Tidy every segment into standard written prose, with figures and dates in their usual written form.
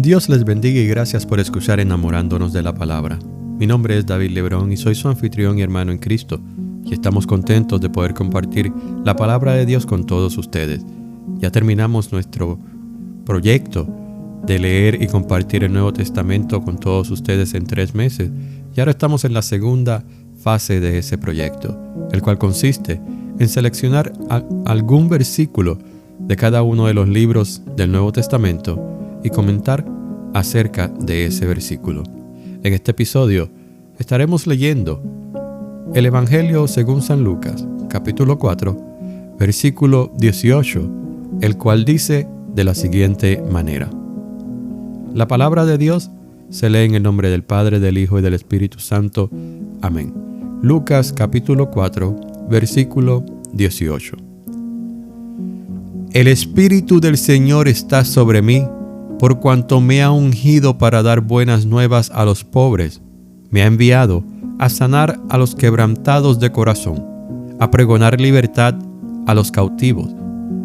Dios les bendiga y gracias por escuchar Enamorándonos de la Palabra. Mi nombre es David Lebrón y soy su anfitrión y hermano en Cristo, y estamos contentos de poder compartir la Palabra de Dios con todos ustedes. Ya terminamos nuestro proyecto de leer y compartir el Nuevo Testamento con todos ustedes en 3 meses, y ahora estamos en la segunda fase de ese proyecto, el cual consiste en seleccionar algún versículo de cada uno de los libros del Nuevo Testamento y comentar acerca de ese versículo. En este episodio estaremos leyendo el Evangelio según San Lucas, capítulo 4, versículo 18, el cual dice de la siguiente manera: La palabra de Dios se lee en el nombre del Padre, del Hijo y del Espíritu Santo. Amén. Lucas capítulo 4, versículo 18. El Espíritu del Señor está sobre mí, por cuanto me ha ungido para dar buenas nuevas a los pobres. Me ha enviado a sanar a los quebrantados de corazón, a pregonar libertad a los cautivos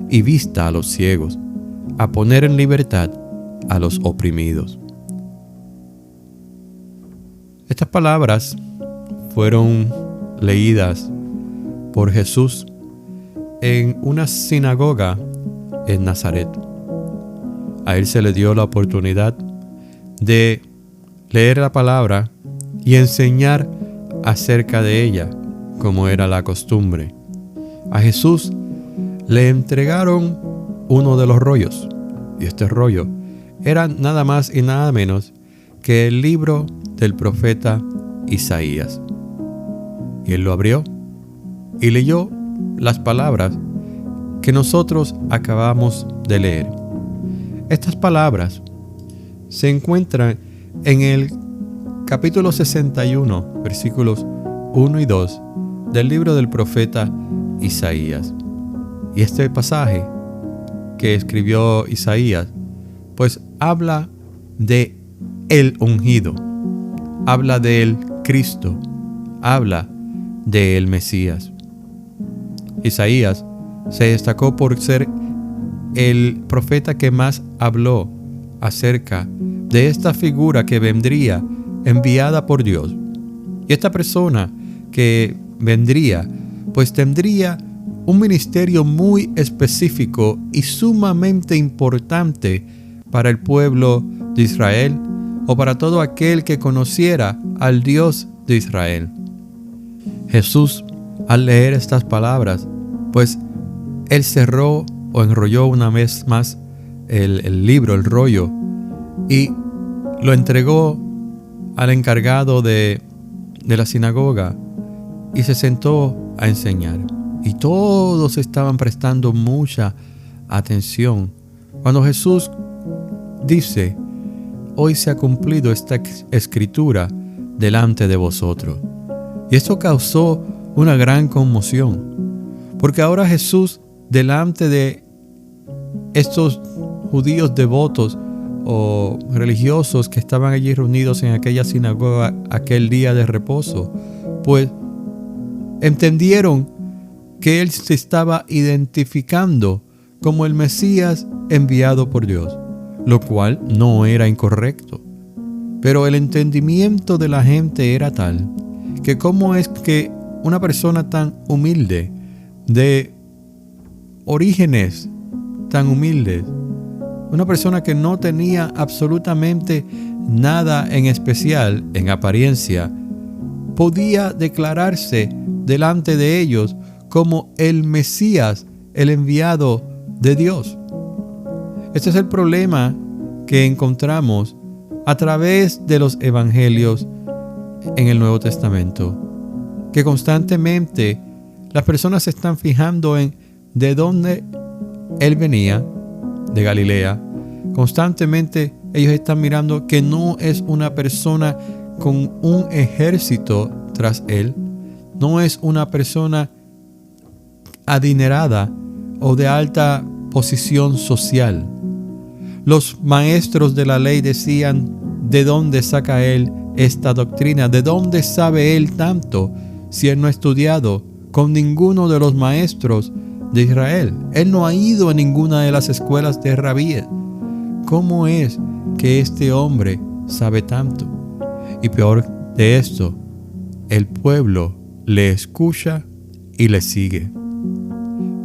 y vista a los ciegos, a poner en libertad a los oprimidos. Estas palabras fueron leídas por Jesús en una sinagoga en Nazaret. A él se le dio la oportunidad de leer la palabra y enseñar acerca de ella, como era la costumbre. A Jesús le entregaron uno de los rollos, y este rollo era nada más y nada menos que el libro del profeta Isaías. Y él lo abrió y leyó las palabras que nosotros acabamos de leer. Estas palabras se encuentran en el capítulo 61, versículos 1 y 2 del libro del profeta Isaías. Y este pasaje que escribió Isaías, pues habla de el ungido, habla del Cristo, habla del Mesías. Isaías se destacó por ser el profeta que más habló acerca de esta figura que vendría enviada por Dios. Y esta persona que vendría, pues tendría un ministerio muy específico y sumamente importante para el pueblo de Israel o para todo aquel que conociera al Dios de Israel. Jesús, al leer estas palabras, pues él cerró o enrolló una vez más el libro, el rollo, y lo entregó al encargado de la sinagoga y se sentó a enseñar. Y todos estaban prestando mucha atención cuando Jesús dice: hoy se ha cumplido esta escritura delante de vosotros. Y esto causó una gran conmoción, porque ahora Jesús, delante de estos judíos devotos o religiosos que estaban allí reunidos en aquella sinagoga aquel día de reposo, pues entendieron que él se estaba identificando como el Mesías enviado por Dios, lo cual no era incorrecto. Pero el entendimiento de la gente era tal que cómo es que una persona tan humilde, de orígenes tan humildes, una persona que no tenía absolutamente nada en especial en apariencia, podía declararse delante de ellos como el Mesías, el enviado de Dios. Este es el problema que encontramos a través de los evangelios en el Nuevo Testamento, que constantemente las personas se están fijando en de dónde él venía, de Galilea. Constantemente ellos están mirando que no es una persona con un ejército tras él, no es una persona adinerada o de alta posición social. Los maestros de la ley decían: ¿de dónde saca él esta doctrina? ¿De dónde sabe él tanto si él no ha estudiado con ninguno de los maestros de Israel? Él no ha ido a ninguna de las escuelas de rabíes. ¿Cómo es que este hombre sabe tanto? Y peor de esto, el pueblo le escucha y le sigue.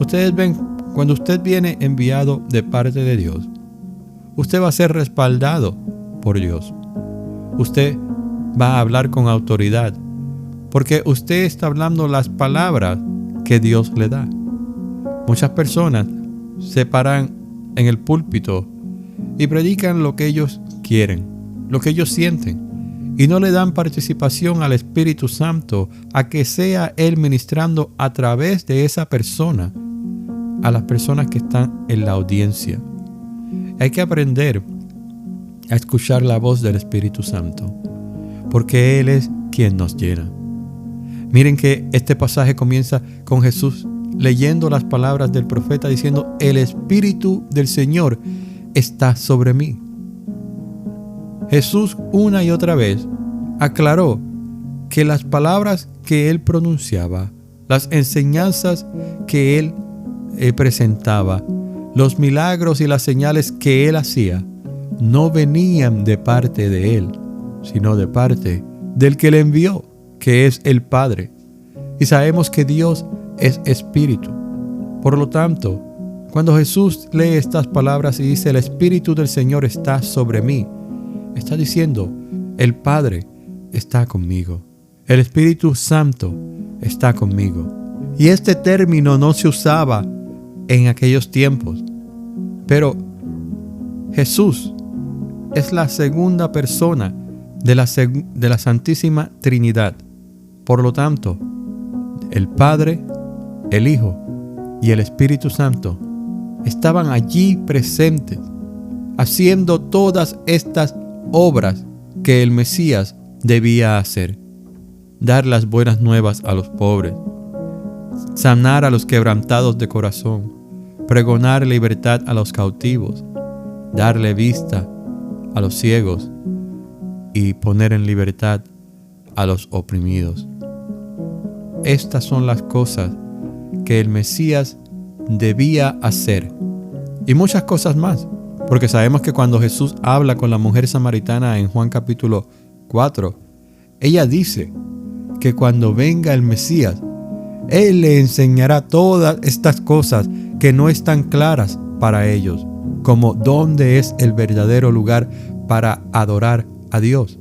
Ustedes ven, cuando usted viene enviado de parte de Dios, usted va a ser respaldado por Dios. Usted va a hablar con autoridad, porque usted está hablando las palabras que Dios le da. Muchas personas se paran en el púlpito y predican lo que ellos quieren, lo que ellos sienten, y no le dan participación al Espíritu Santo a que sea Él ministrando a través de esa persona a las personas que están en la audiencia. Hay que aprender a escuchar la voz del Espíritu Santo, porque Él es quien nos llena. Miren que este pasaje comienza con Jesús leyendo las palabras del profeta diciendo: el Espíritu del Señor está sobre mí. Jesús una y otra vez aclaró que las palabras que Él pronunciaba, las enseñanzas que Él presentaba, los milagros y las señales que Él hacía, no venían de parte de Él, sino de parte del que le envió, que es el Padre. Y sabemos que Dios es Espíritu. Por lo tanto, cuando Jesús lee estas palabras y dice: el Espíritu del Señor está sobre mí, está diciendo: el Padre está conmigo, el Espíritu Santo está conmigo. Y este término no se usaba en aquellos tiempos, pero Jesús es la segunda persona de la Santísima Trinidad. Por lo tanto, el Padre, el Hijo y el Espíritu Santo estaban allí presentes, haciendo todas estas obras que el Mesías debía hacer: dar las buenas nuevas a los pobres, sanar a los quebrantados de corazón, pregonar libertad a los cautivos, darle vista a los ciegos y poner en libertad a los oprimidos. Estas son las cosas que el Mesías debía hacer, y muchas cosas más, porque sabemos que cuando Jesús habla con la mujer samaritana en Juan capítulo 4, ella dice que cuando venga el Mesías, Él le enseñará todas estas cosas que no están claras para ellos, como dónde es el verdadero lugar para adorar a Dios.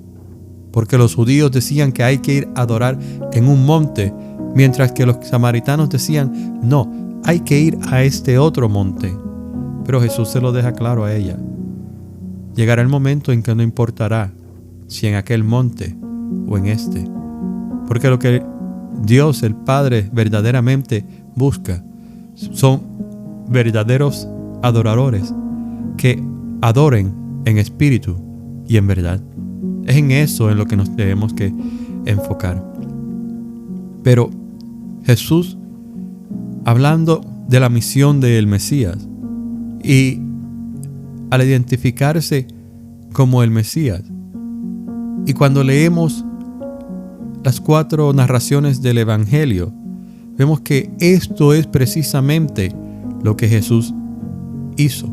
Porque los judíos decían que hay que ir a adorar en un monte, mientras que los samaritanos decían: no, hay que ir a este otro monte. Pero Jesús se lo deja claro a ella. Llegará el momento en que no importará si en aquel monte o en este, porque lo que Dios el Padre verdaderamente busca son verdaderos adoradores que adoren en espíritu y en verdad. Es en eso en lo que nos debemos que enfocar. Pero Jesús, hablando de la misión del Mesías, y al identificarse como el Mesías, y cuando leemos las 4 narraciones del Evangelio, vemos que esto es precisamente lo que Jesús hizo.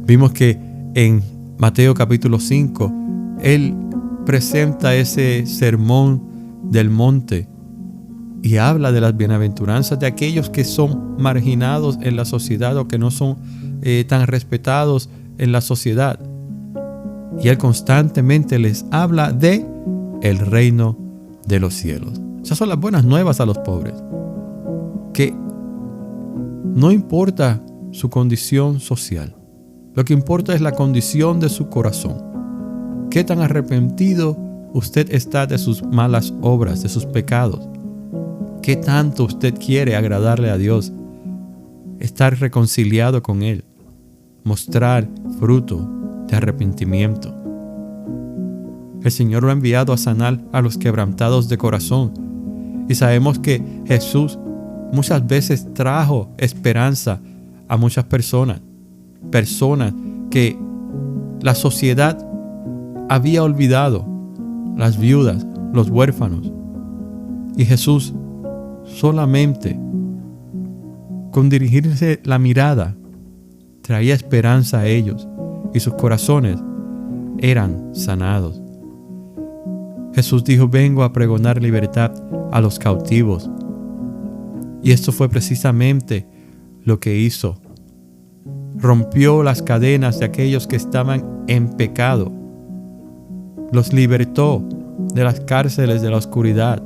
Vimos que en Mateo capítulo 5, Él presenta ese sermón del monte y habla de las bienaventuranzas de aquellos que son marginados en la sociedad o que no son tan respetados en la sociedad. Y Él constantemente les habla de el reino de los cielos. Esas son las buenas nuevas a los pobres, que no importa su condición social, lo que importa es la condición de su corazón. ¿Qué tan arrepentido usted está de sus malas obras, de sus pecados? ¿Qué tanto usted quiere agradarle a Dios? Estar reconciliado con Él, mostrar fruto de arrepentimiento. El Señor lo ha enviado a sanar a los quebrantados de corazón. Y sabemos que Jesús muchas veces trajo esperanza a muchas personas que la sociedad había olvidado, las viudas, los huérfanos. Y Jesús solamente con dirigirse la mirada traía esperanza a ellos, y sus corazones eran sanados. Jesús dijo: vengo a pregonar libertad a los cautivos. Y esto fue precisamente lo que hizo. Rompió las cadenas de aquellos que estaban en pecado. Los libertó de las cárceles de la oscuridad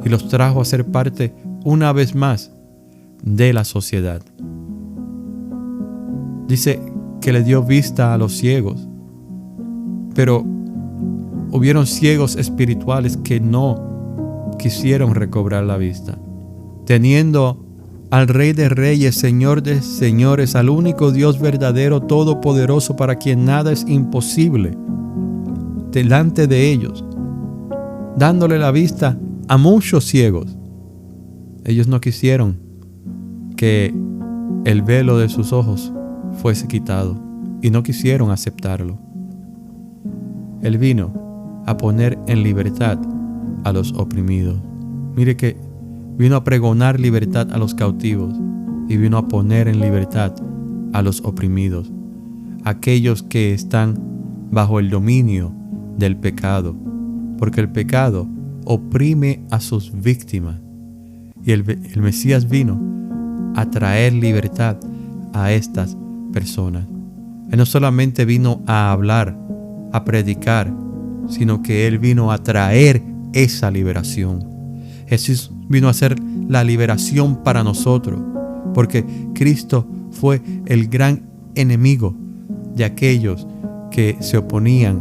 y los trajo a ser parte una vez más de la sociedad. Dice que le dio vista a los ciegos, pero hubieron ciegos espirituales que no quisieron recobrar la vista. Teniendo al Rey de Reyes, Señor de Señores, al único Dios verdadero, todopoderoso, para quien nada es imposible, delante de ellos, dándole la vista a muchos ciegos. Ellos no quisieron que el velo de sus ojos fuese quitado y no quisieron aceptarlo. Él vino a poner en libertad a los oprimidos. Mire que vino a pregonar libertad a los cautivos y vino a poner en libertad a los oprimidos, aquellos que están bajo el dominio del pecado, porque el pecado oprime a sus víctimas. Y el Mesías vino a traer libertad a estas personas. Él no solamente vino a hablar, a predicar, sino que Él vino a traer esa liberación. Jesús vino a hacer la liberación para nosotros, porque Cristo fue el gran enemigo de aquellos que se oponían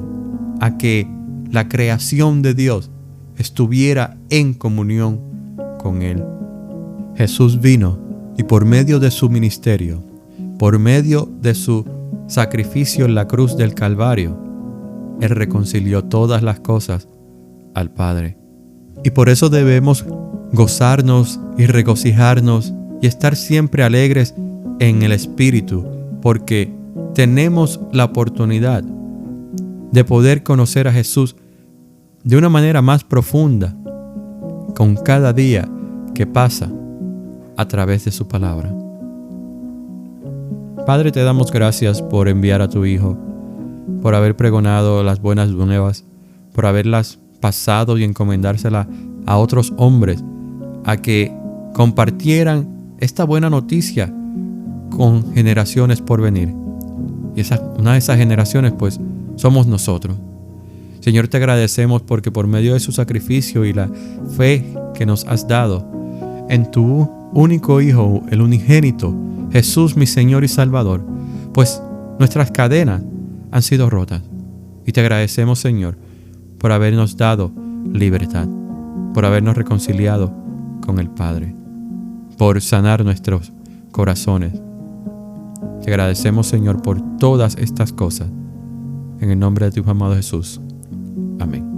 a que la creación de Dios estuviera en comunión con Él. Jesús vino y por medio de su ministerio, por medio de su sacrificio en la cruz del Calvario, Él reconcilió todas las cosas al Padre. Y por eso debemos gozarnos y regocijarnos y estar siempre alegres en el Espíritu, porque tenemos la oportunidad de poder conocer a Jesús de una manera más profunda con cada día que pasa a través de su palabra. Padre, te damos gracias por enviar a tu Hijo, por haber pregonado las buenas nuevas, por haberlas pasado y encomendárselas a otros hombres, a que compartieran esta buena noticia con generaciones por venir. Y una de esas generaciones, pues, somos nosotros. Señor, te agradecemos porque por medio de su sacrificio y la fe que nos has dado en tu único Hijo, el unigénito, Jesús, mi Señor y Salvador, pues nuestras cadenas han sido rotas. Y te agradecemos, Señor, por habernos dado libertad, por habernos reconciliado con el Padre, por sanar nuestros corazones. Te agradecemos, Señor, por todas estas cosas. En el nombre de tu amado Jesús. Amén.